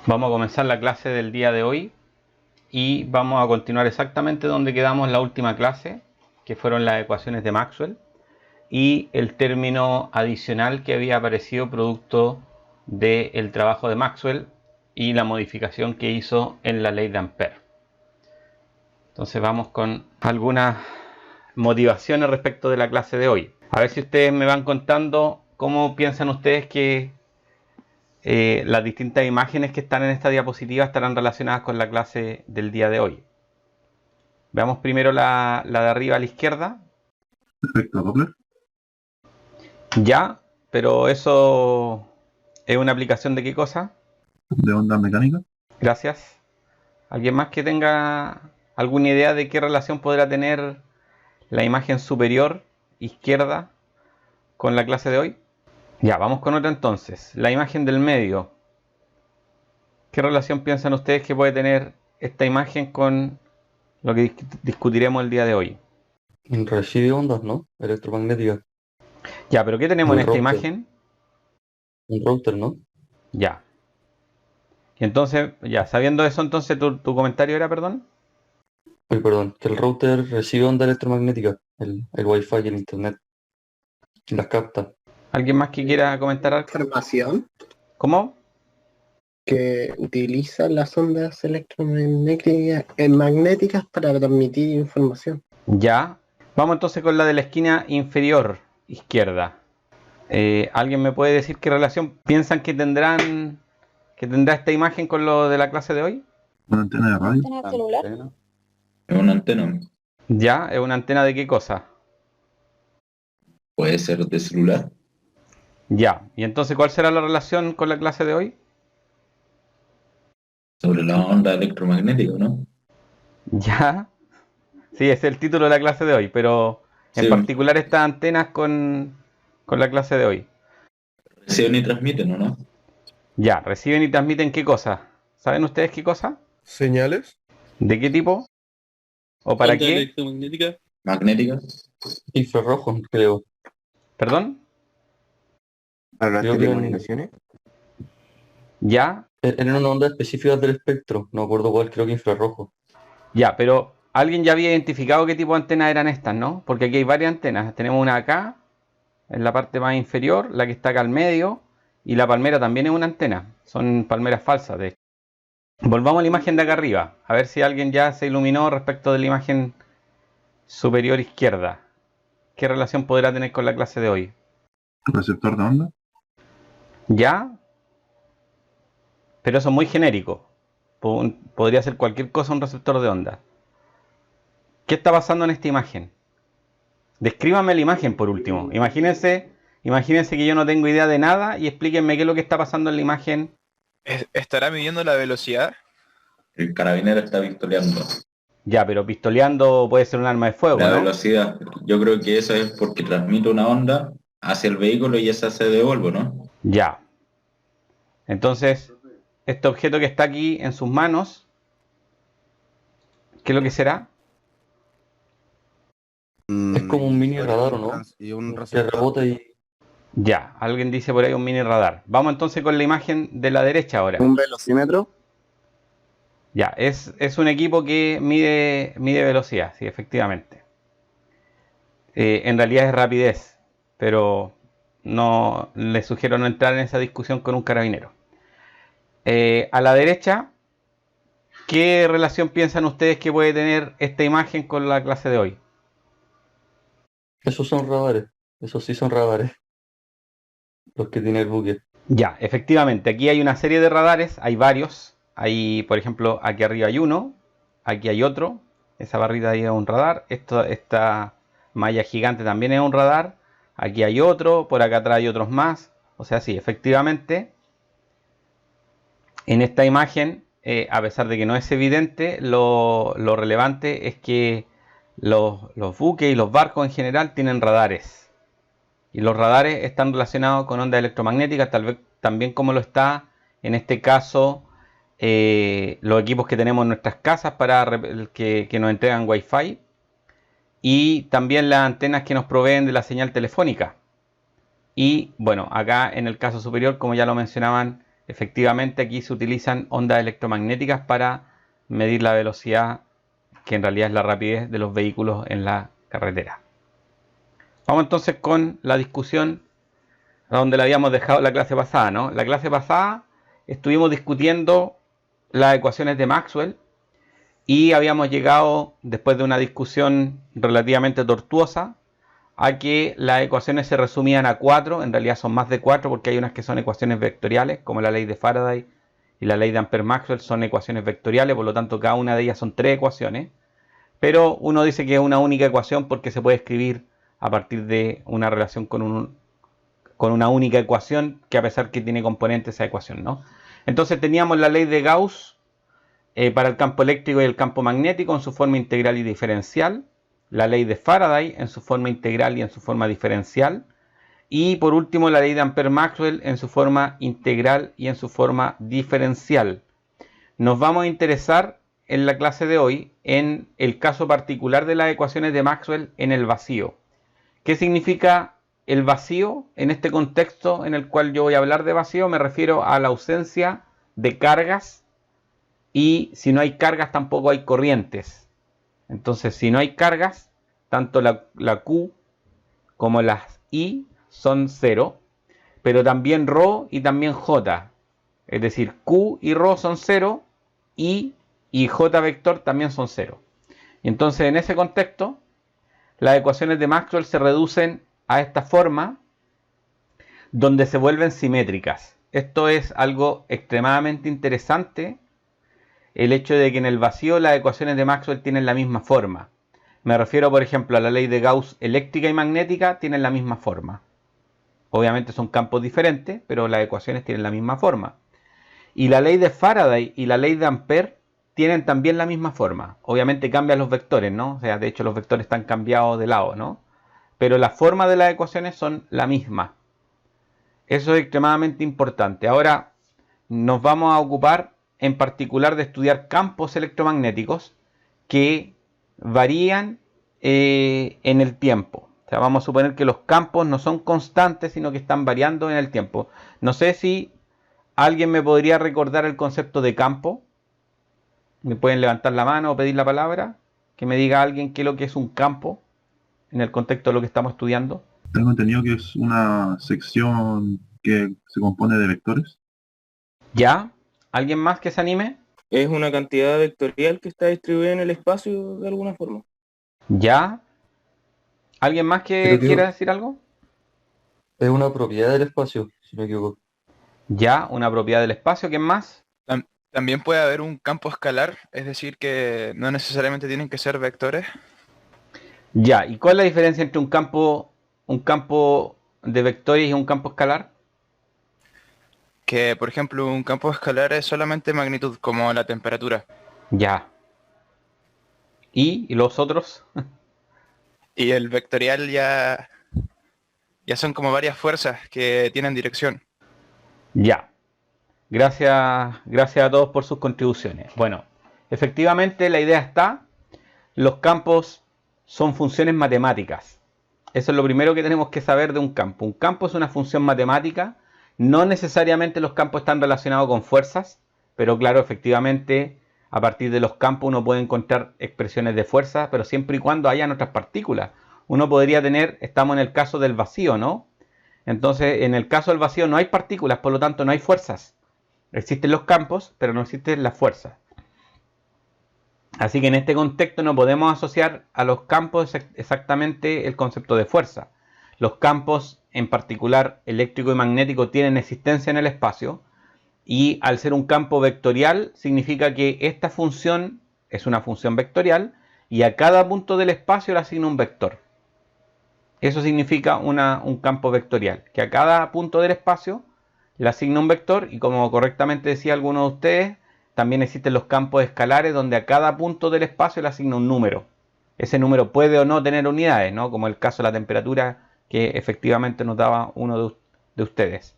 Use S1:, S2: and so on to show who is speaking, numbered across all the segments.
S1: Vamos a comenzar la clase del día de hoy y vamos a continuar exactamente donde quedamos la última clase, que fueron las ecuaciones de Maxwell y el término adicional que había aparecido producto del trabajo de Maxwell y la modificación que hizo en la ley de Ampère. Entonces vamos con algunas motivaciones respecto de la clase de hoy. A ver si ustedes me van contando cómo piensan ustedes que las distintas imágenes que están en esta diapositiva estarán relacionadas con la clase del día de hoy. Veamos primero la de arriba a la izquierda.
S2: Efecto Doppler.
S1: Ya, pero eso es una aplicación de qué cosa?
S2: De ondas mecánicas.
S1: Gracias. ¿Alguien más que tenga alguna idea de qué relación podrá tener la imagen superior izquierda con la clase de hoy? Ya, vamos con otra entonces. La imagen del medio. ¿Qué relación piensan ustedes que puede tener esta imagen con lo que discutiremos el día de hoy?
S3: Recibe ondas, ¿no? Electromagnéticas.
S1: Ya, pero ¿qué tenemos
S3: Un
S1: en esta
S3: router.
S1: imagen?
S3: Un router, ¿no?
S1: Ya. Y entonces, ya, sabiendo eso, entonces tu comentario era, perdón.
S3: Uy, perdón, que el router recibe ondas electromagnéticas, el Wi-Fi y el Internet. Y las capta.
S1: ¿Alguien más que quiera comentar algo?
S4: Información
S1: ¿Cómo?
S4: que utiliza las ondas electromagnéticas para transmitir información.
S1: Ya. Vamos entonces con la de la esquina inferior izquierda. ¿Alguien me puede decir qué relación piensan que tendrá esta imagen con lo de la clase de hoy?
S2: Una antena de radio.
S5: ¿Antena celular?
S6: Es una antena.
S1: Ya, ¿es una antena de qué cosa?
S6: Puede ser de celular.
S1: Ya. ¿Y entonces cuál será la relación con la clase de hoy?
S6: Sobre la onda electromagnética, ¿no?
S1: Ya. Sí, ese es el título de la clase de hoy, pero en
S6: Sí.
S1: particular estas antenas con la clase de hoy.
S6: Reciben y transmiten, ¿o no?
S1: Ya, reciben y transmiten qué cosa. ¿Saben ustedes qué cosa?
S7: ¿Señales?
S1: ¿De qué tipo? ¿O para
S7: ¿Onda
S1: qué?
S7: electromagnética?
S6: Magnética.
S3: Infrarrojos, creo.
S1: ¿Perdón?
S4: ¿Para las
S3: Creo que
S4: telecomunicaciones?
S1: Ya,
S3: eran una onda específica del espectro. No me acuerdo cuál, creo que infrarrojo.
S1: ya, pero alguien ya había identificado qué tipo de antenas eran estas, ¿no? Porque aquí hay varias antenas. Tenemos una acá, en la parte más inferior, la que está acá al medio, y la palmera también es una antena. Son palmeras falsas, de hecho. Volvamos a la imagen de acá arriba, a ver si alguien ya se iluminó respecto de la imagen superior izquierda. ¿Qué relación podrá tener con la clase de hoy?
S2: Receptor de onda.
S1: ¿Ya? Pero eso es muy genérico. Podría ser cualquier cosa un receptor de onda. ¿Qué está pasando en esta imagen? Descríbanme la imagen por último. Imagínense que yo no tengo idea de nada y explíquenme qué es lo que está pasando en la imagen.
S7: ¿Estará midiendo la velocidad?
S6: El carabinero está pistoleando.
S1: Ya, pero pistoleando puede ser un arma de fuego,
S6: La
S1: ¿no?
S6: velocidad. Yo creo que eso es porque transmite una onda hacia el vehículo y esa se devuelve, ¿no?
S1: Ya. Entonces, este objeto que está aquí en sus manos, ¿qué es lo que será?
S3: Es como un mini radar, ¿o no?
S8: Y un
S3: Que
S8: receptor.
S3: rebota y...
S1: Ya, alguien dice por ahí un mini radar. Vamos entonces con la imagen de la derecha ahora.
S4: ¿Un velocímetro?
S1: Ya, es un equipo que mide velocidad, sí, efectivamente. En realidad es rapidez, pero no les sugiero no entrar en esa discusión con un carabinero. A la derecha, ¿qué relación piensan ustedes que puede tener esta imagen con la clase de hoy?
S3: Esos son radares. Esos sí son radares. Los que tiene el buque.
S1: Ya, efectivamente, aquí hay una serie de radares, hay varios. Hay, por ejemplo, aquí arriba hay uno, aquí hay otro. Esa barrita ahí es un radar. Esta malla gigante también es un radar. Aquí hay otro, por acá atrás hay otros más. O sea, sí, efectivamente, en esta imagen, a pesar de que no es evidente, lo relevante es que los buques y los barcos en general tienen radares. Y los radares están relacionados con ondas electromagnéticas, tal vez también como lo está en este caso los equipos que tenemos en nuestras casas que nos entregan Wi-Fi, y también las antenas que nos proveen de la señal telefónica. Y bueno, acá en el caso superior, como ya lo mencionaban, efectivamente aquí se utilizan ondas electromagnéticas para medir la velocidad, que en realidad es la rapidez de los vehículos en la carretera. Vamos entonces con la discusión a donde la habíamos dejado la clase pasada, ¿no? La clase pasada estuvimos discutiendo las ecuaciones de Maxwell y habíamos llegado, después de una discusión relativamente tortuosa, a que las ecuaciones se resumían a 4, en realidad son más de 4 porque hay unas que son ecuaciones vectoriales, como la ley de Faraday y la ley de Ampère-Maxwell son ecuaciones vectoriales, por lo tanto cada una de ellas son 3 ecuaciones, pero uno dice que es una única ecuación porque se puede escribir a partir de una relación con una única ecuación, que a pesar que tiene componentes esa ecuación, ¿no? Entonces teníamos la ley de Gauss para el campo eléctrico y el campo magnético en su forma integral y diferencial, la ley de Faraday en su forma integral y en su forma diferencial, y por último la ley de Ampère-Maxwell en su forma integral y en su forma diferencial. Nos vamos a interesar en la clase de hoy en el caso particular de las ecuaciones de Maxwell en el vacío. ¿Qué significa el vacío? En este contexto en el cual yo voy a hablar de vacío me refiero a la ausencia de cargas, y si no hay cargas tampoco hay corrientes. Entonces, si no hay cargas, tanto la Q como las I son 0, pero también ρ y también J. Es decir, Q y ρ son 0, I y J vector también son 0. Y entonces, en ese contexto, las ecuaciones de Maxwell se reducen a esta forma, donde se vuelven simétricas. Esto es algo extremadamente interesante, el hecho de que en el vacío las ecuaciones de Maxwell tienen la misma forma. Me refiero, por ejemplo, a la ley de Gauss eléctrica y magnética, tienen la misma forma. Obviamente son campos diferentes, pero las ecuaciones tienen la misma forma. Y la ley de Faraday y la ley de Ampère tienen también la misma forma. Obviamente cambian los vectores, ¿no? O sea, de hecho los vectores están cambiados de lado, ¿no? Pero la forma de las ecuaciones son la misma. Eso es extremadamente importante. Ahora nos vamos a ocupar en particular de estudiar campos electromagnéticos que varían en el tiempo. O sea, vamos a suponer que los campos no son constantes, sino que están variando en el tiempo. No sé si alguien me podría recordar el concepto de campo. Me pueden levantar la mano o pedir la palabra. Que me diga alguien qué es lo que es un campo en el contexto de lo que estamos estudiando.
S2: Tengo entendido que es una sección que se compone de vectores.
S1: ¿Ya? ¿Alguien más que se anime?
S5: Es una cantidad vectorial que está distribuida en el espacio de alguna forma.
S1: ¿Ya? ¿Alguien más que
S3: Creo que-
S1: quiera decir algo?
S3: Es una propiedad del espacio, si no me equivoco.
S1: ¿Ya? ¿Una propiedad del espacio? ¿Quién más?
S7: También puede haber un campo escalar, es decir, que no necesariamente tienen que ser vectores.
S1: Ya. ¿Y cuál es la diferencia entre un campo de vectores y un campo escalar?
S7: Que, por ejemplo, un campo escalar es solamente magnitud, como la temperatura.
S1: Ya. ¿Y los otros?
S7: Y el vectorial ya son como varias fuerzas que tienen dirección.
S1: Ya. Gracias a todos por sus contribuciones. Bueno, efectivamente la idea está. Los campos son funciones matemáticas. Eso es lo primero que tenemos que saber de un campo. Un campo es una función matemática. No necesariamente los campos están relacionados con fuerzas, pero claro, efectivamente, a partir de los campos uno puede encontrar expresiones de fuerza, pero siempre y cuando hayan otras partículas. Uno podría tener, estamos en el caso del vacío, ¿no? Entonces, en el caso del vacío no hay partículas, por lo tanto no hay fuerzas. Existen los campos, pero no existen las fuerzas. Así que en este contexto no podemos asociar a los campos exactamente el concepto de fuerza. Los campos, en particular eléctrico y magnético, tienen existencia en el espacio, y al ser un campo vectorial significa que esta función es una función vectorial y a cada punto del espacio le asigna un vector. Eso significa un campo vectorial, que a cada punto del espacio le asigna un vector, y como correctamente decía alguno de ustedes, también existen los campos escalares donde a cada punto del espacio le asigna un número. Ese número puede o no tener unidades, ¿no? Como el caso de la temperatura que efectivamente nos daba uno de ustedes.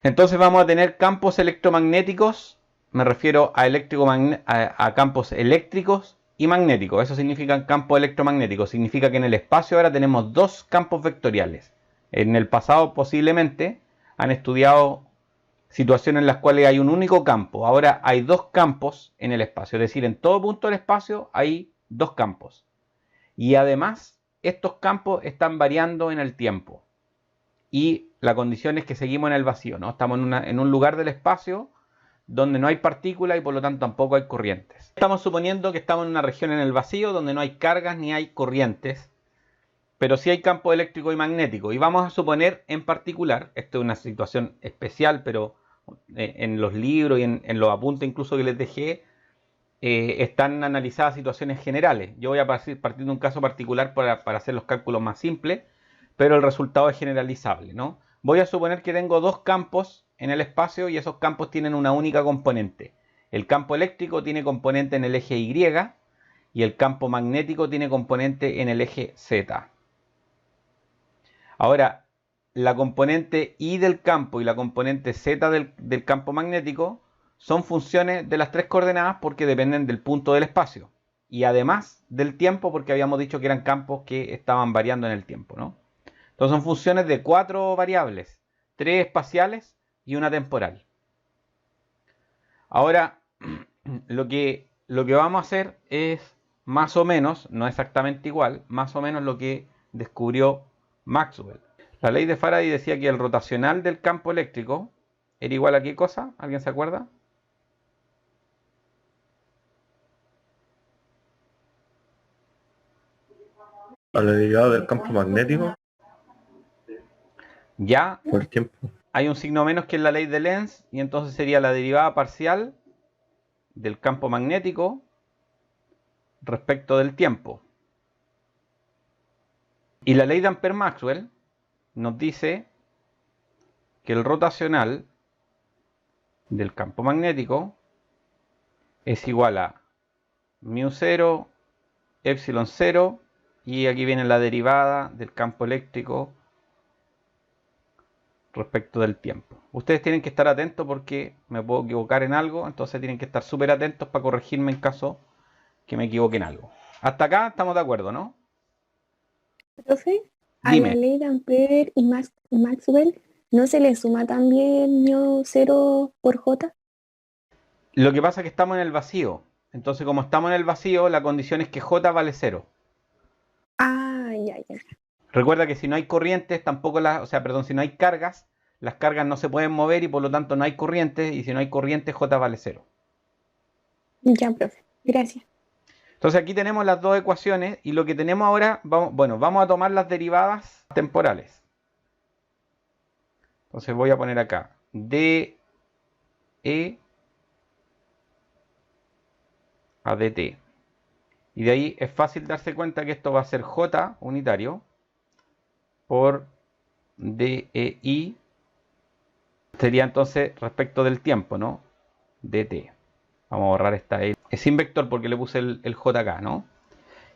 S1: Entonces vamos a tener campos electromagnéticos me refiero a campos eléctricos y magnéticos. Eso significa campo electromagnético. Significa que en el espacio ahora tenemos dos campos vectoriales. En el pasado posiblemente han estudiado situaciones en las cuales hay un único campo. Ahora hay dos campos en el espacio. Es decir, en todo punto del espacio hay dos campos. Y además, estos campos están variando en el tiempo. Y la condición es que seguimos en el vacío, ¿no? Estamos en un lugar del espacio donde no hay partículas y por lo tanto tampoco hay corrientes. Estamos suponiendo que estamos en una región en el vacío donde no hay cargas ni hay corrientes, pero sí hay campo eléctrico y magnético. Y vamos a suponer en particular, esto es una situación especial, pero en los libros y en los apuntes incluso que les dejé, están analizadas situaciones generales. Yo voy a partir de un caso particular para hacer los cálculos más simples, pero el resultado es generalizable, ¿no? Voy a suponer que tengo dos campos en el espacio y esos campos tienen una única componente. El campo eléctrico tiene componente en el eje Y y el campo magnético tiene componente en el eje Z. Ahora, la componente Y del campo y la componente Z del campo magnético son funciones de las tres coordenadas porque dependen del punto del espacio. Y además del tiempo porque habíamos dicho que eran campos que estaban variando en el tiempo, ¿no? Entonces son funciones de 4 variables, 3 espaciales y una temporal. Ahora, lo que vamos a hacer es más o menos, no exactamente igual, más o menos lo que descubrió Maxwell. La ley de Faraday decía que el rotacional del campo eléctrico era igual a ¿qué cosa? ¿Alguien se acuerda?
S3: A la derivada del campo magnético
S1: Ya
S3: por el tiempo.
S1: hay un signo menos que es la ley de Lenz y entonces sería la derivada parcial del campo magnético respecto del tiempo. Y la ley de Ampère-Maxwell nos dice que el rotacional del campo magnético es igual a μ0, epsilon 0 y aquí viene la derivada del campo eléctrico respecto del tiempo. Ustedes tienen que estar atentos porque me puedo equivocar en algo, entonces tienen que estar súper atentos para corregirme en caso que me equivoque en algo. Hasta acá estamos de acuerdo, ¿no?
S8: Profe, a
S1: Dime.
S8: la ley de Ampère y Maxwell, ¿no se le suma también μ0 por J?
S1: Lo que pasa es que estamos en el vacío. Entonces, como estamos en el vacío, la condición es que J vale 0.
S8: Ah, ya.
S1: Recuerda que si no hay corrientes, si no hay cargas, las cargas no se pueden mover y por lo tanto no hay corrientes. Y si no hay corrientes, J vale 0.
S8: Ya, profe. Gracias.
S1: Entonces aquí tenemos las dos ecuaciones y lo que tenemos ahora, vamos a tomar las derivadas temporales. Entonces voy a poner acá dE a dt. Y de ahí es fácil darse cuenta que esto va a ser J unitario por dEi. Sería entonces respecto del tiempo, ¿no? dt. Vamos a borrar esta E. Es sin vector porque le puse el J acá, ¿no?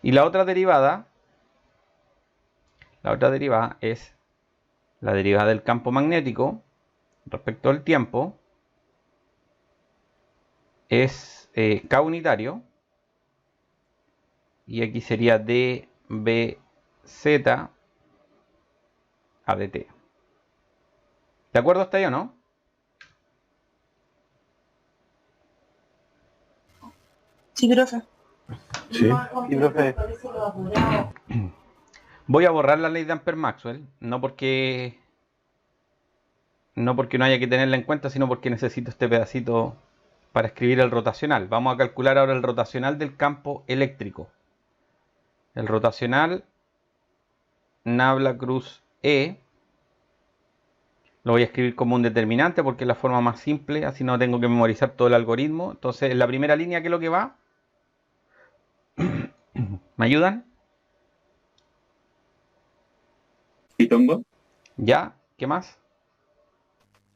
S1: Y la otra derivada es la derivada del campo magnético respecto al tiempo. Es K unitario. Y aquí sería dBz a dt. ¿De acuerdo hasta ahí o no?
S9: Sí, profe.
S3: Sí.
S4: Sí, profe.
S1: Voy a borrar la ley de Ampère-Maxwell, no porque no haya que tenerla en cuenta, sino porque necesito este pedacito para escribir el rotacional. Vamos a calcular ahora el rotacional del campo eléctrico. El rotacional Nabla cruz E. Lo voy a escribir como un determinante porque es la forma más simple, así no tengo que memorizar todo el algoritmo. Entonces, en la primera línea, ¿qué es lo que va? ¿Me ayudan?
S6: Pitongo,
S1: ¿Ya? ¿Qué más?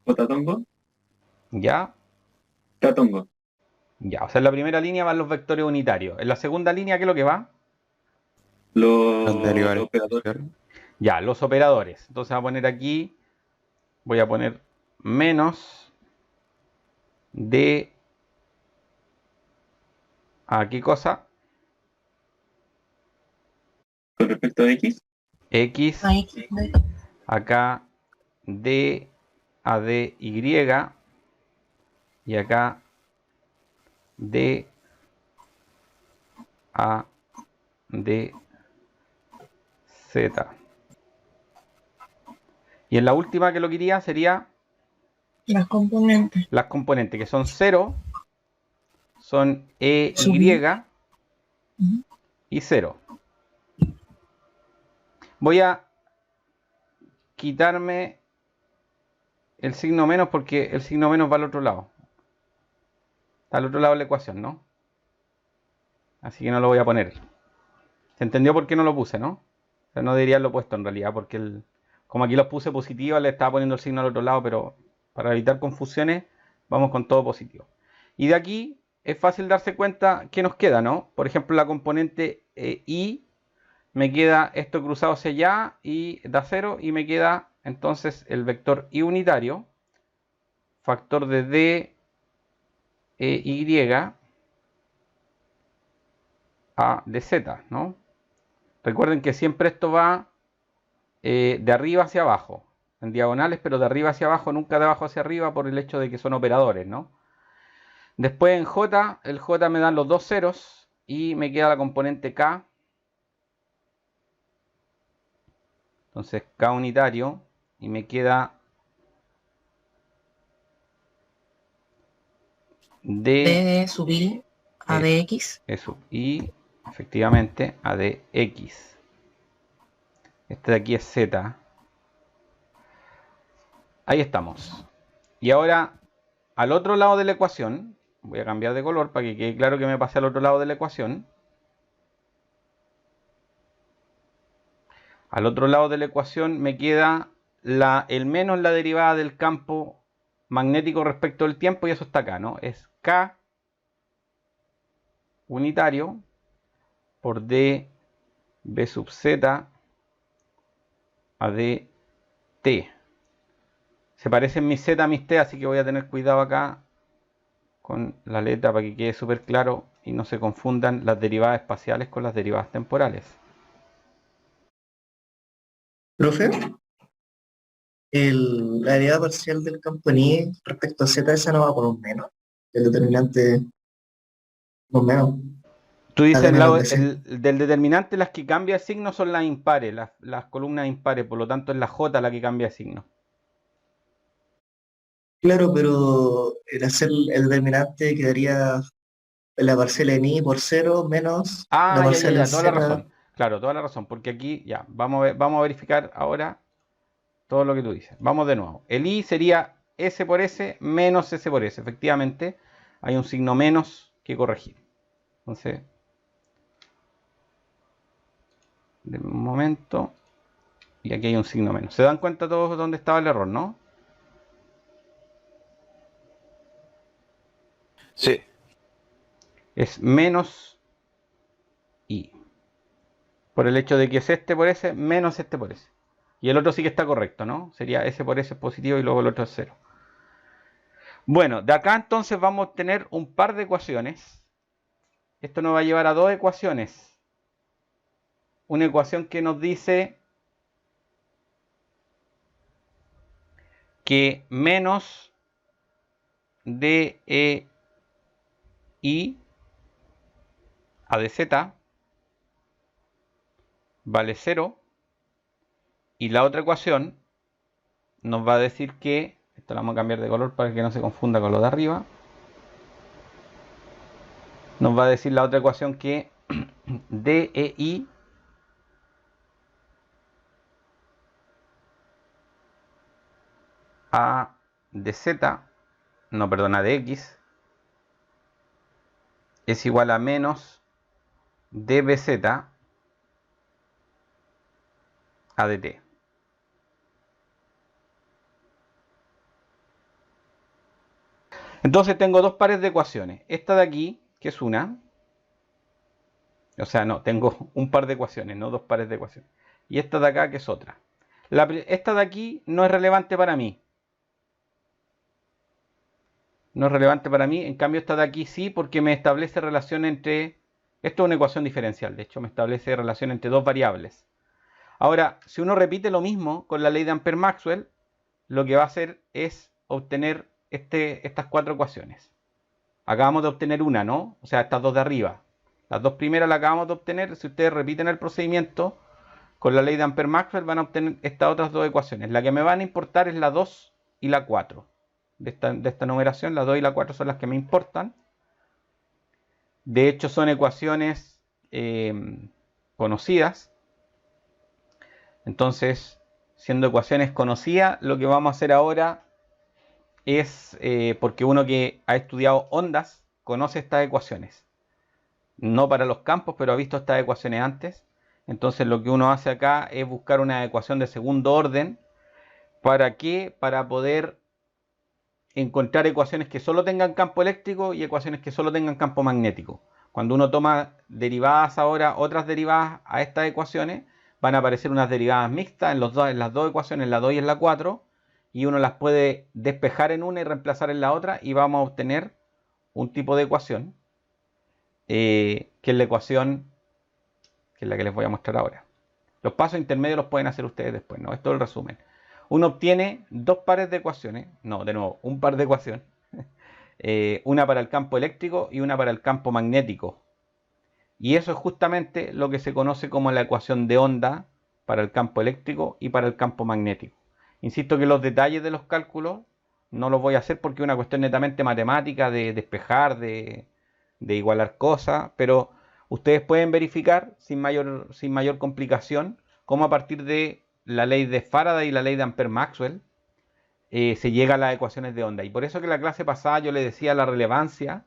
S6: Jotatongo,
S1: ¿Ya?
S6: Tatongo.
S1: Ya, o sea, en la primera línea van los vectores unitarios. En la segunda línea, ¿qué es lo que va?
S6: Los
S3: Los
S6: operadores.
S1: Ya, los operadores. Entonces voy a poner aquí, voy a poner menos dE ¿A qué cosa?
S5: Con respecto a X,
S1: X,
S9: Ahí,
S1: acá D a dy y acá D a dz. Y en la última que lo quería sería
S9: las componentes.
S1: las componentes, que son 0, son EY y 0. Voy a quitarme el signo menos porque el signo menos va al otro lado. Está al otro lado de la ecuación, ¿no? Así que no lo voy a poner. ¿Se entendió por qué no lo puse, no? O sea, no debería haberlo puesto en realidad, porque como aquí los puse positivos, le estaba poniendo el signo al otro lado, pero para evitar confusiones, vamos con todo positivo. Y de aquí es fácil darse cuenta qué nos queda, ¿no? Por ejemplo, la componente y, me queda esto cruzado hacia allá y da 0, y me queda entonces el vector y unitario, factor de d y a de z, ¿no? Recuerden que siempre esto va de arriba hacia abajo, en diagonales, pero de arriba hacia abajo, nunca de abajo hacia arriba, por el hecho de que son operadores, ¿no? Después en j, el j me dan los dos ceros y me queda la componente k. Entonces k unitario, y me queda d
S9: De subir a dx.
S1: eso, y efectivamente a dx. Este de aquí es z. Ahí estamos. Y ahora, al otro lado de la ecuación, voy a cambiar de color para que quede claro que me pasé al otro lado de la ecuación. Al otro lado de la ecuación me queda el menos la derivada del campo magnético respecto del tiempo, y eso está acá, ¿no? Es K unitario por d b sub z a dt. Se parecen mis z a mis t, así que voy a tener cuidado acá con la letra para que quede súper claro y no se confundan las derivadas espaciales con las derivadas temporales.
S10: Profe, la derivada parcial del campo en I respecto a Z, esa no va por un menos. El determinante por menos.
S1: Tú dices,
S10: menos de
S1: del determinante, las que cambia de signo son las impares, las columnas impares, por lo tanto es la J la que cambia de signo.
S10: Claro, pero el hacer el determinante quedaría la parcela en I por 0 menos la parcela en
S1: Toda la
S10: Z.
S1: razón. Claro, toda la razón, porque aquí ya, vamos a verificar ahora todo lo que tú dices. Vamos de nuevo. El I sería S por S menos S por S. Efectivamente, hay un signo menos que corregir. Entonces, de un momento, y aquí hay un signo menos. ¿Se dan cuenta todos dónde estaba el error, no?
S7: Sí.
S1: Es menos I. Por el hecho de que es este por S menos este por S. Y el otro sí que está correcto, ¿no? Sería S por S es positivo y luego el otro es 0. Bueno, de acá entonces vamos a tener un par de ecuaciones. Esto nos va a llevar a dos ecuaciones. Una ecuación que nos dice que menos DEI a dz vale 0. Y la otra ecuación nos va a decir que, esto lo vamos a cambiar de color para que no se confunda con lo de arriba, nos va a decir la otra ecuación que DEI a dz, no, perdón, a dx es igual a menos dbz a dt. Entonces tengo dos pares de ecuaciones. Esta de aquí, que es una. O sea, no, tengo un par de ecuaciones, no dos pares de ecuaciones. Y esta de acá, que es otra. Esta de aquí no es relevante para mí. no es relevante para mí. En cambio esta de aquí sí, porque me establece relación entre... Esto es una ecuación diferencial, de hecho me establece relación entre dos variables. Ahora, si uno repite lo mismo con la ley de Ampère-Maxwell, lo que va a hacer es obtener estas cuatro ecuaciones. Acabamos de obtener una, ¿no? O sea, estas dos de arriba. Las dos primeras las acabamos de obtener. Si ustedes repiten el procedimiento con la ley de Ampère-Maxwell, van a obtener estas otras dos ecuaciones. La que me van a importar es la 2 y la 4. De esta numeración, la 2 y la 4 son las que me importan. De hecho, son ecuaciones conocidas. Entonces, siendo ecuaciones conocidas, lo que vamos a hacer ahora es, porque uno que ha estudiado ondas, conoce estas ecuaciones. No para los campos, pero ha visto estas ecuaciones antes. Entonces, lo que uno hace acá es buscar una ecuación de segundo orden. ¿Para qué? Para poder encontrar ecuaciones que solo tengan campo eléctrico y ecuaciones que solo tengan campo magnético. Cuando uno toma derivadas ahora, otras derivadas a estas ecuaciones, van a aparecer unas derivadas mixtas en las dos ecuaciones, en la 2 y en la 4, y uno las puede despejar en una y reemplazar en la otra, y vamos a obtener un tipo de ecuación, que es la ecuación, que es la que les voy a mostrar ahora. Los pasos intermedios los pueden hacer ustedes después, ¿no? Esto es el resumen. Uno obtiene dos pares de ecuaciones, no, de nuevo, un par de ecuaciones, una para el campo eléctrico y una para el campo magnético. Y eso es justamente lo que se conoce como la ecuación de onda para el campo eléctrico y para el campo magnético. Insisto que los detalles de los cálculos no los voy a hacer porque es una cuestión netamente matemática, de despejar, de igualar cosas, pero ustedes pueden verificar sin mayor complicación cómo a partir de la ley de Faraday y la ley de Ampère-Maxwell se llega a las ecuaciones de onda. Y por eso que en la clase pasada yo les decía la relevancia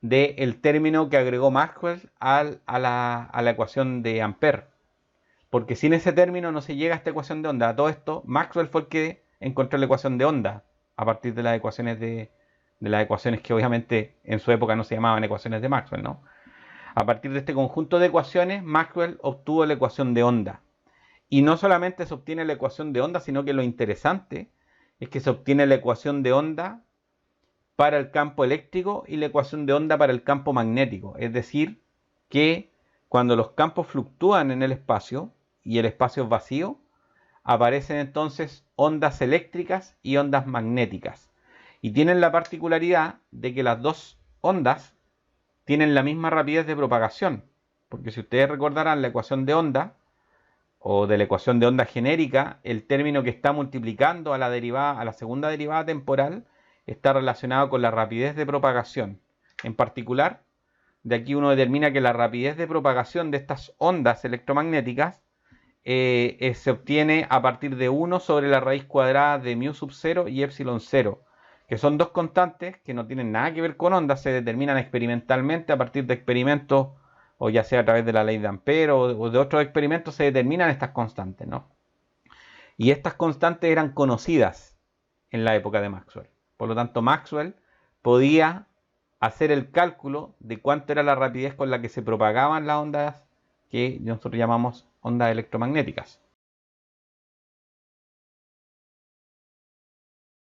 S1: del término que agregó Maxwell a la ecuación de Ampère. Porque sin ese término no se llega a esta ecuación de onda. A todo esto, Maxwell fue el que encontró la ecuación de onda a partir de las ecuaciones de las ecuaciones que obviamente en su época no se llamaban ecuaciones de Maxwell, ¿no? A partir de este conjunto de ecuaciones, Maxwell obtuvo la ecuación de onda. Y no solamente se obtiene la ecuación de onda, sino que lo interesante es que se obtiene la ecuación de onda para el campo eléctrico y la ecuación de onda para el campo magnético. Es decir, que cuando los campos fluctúan en el espacio y el espacio es vacío, aparecen entonces ondas eléctricas y ondas magnéticas. Y tienen la particularidad de que las dos ondas tienen la misma rapidez de propagación. Porque si ustedes recordarán la ecuación de onda, o de la ecuación de onda genérica, el término que está multiplicando a la segunda derivada temporal está relacionado con la rapidez de propagación. En particular, de aquí uno determina que la rapidez de propagación de estas ondas electromagnéticas se obtiene a partir de 1 sobre la raíz cuadrada de mu sub 0 y epsilon 0, que son dos constantes que no tienen nada que ver con ondas, se determinan experimentalmente a partir de experimentos, o ya sea a través de la ley de Ampère o de otros experimentos, se determinan estas constantes, ¿no? Y estas constantes eran conocidas en la época de Maxwell. Por lo tanto, Maxwell podía hacer el cálculo de cuánto era la rapidez con la que se propagaban las ondas que nosotros llamamos ondas electromagnéticas.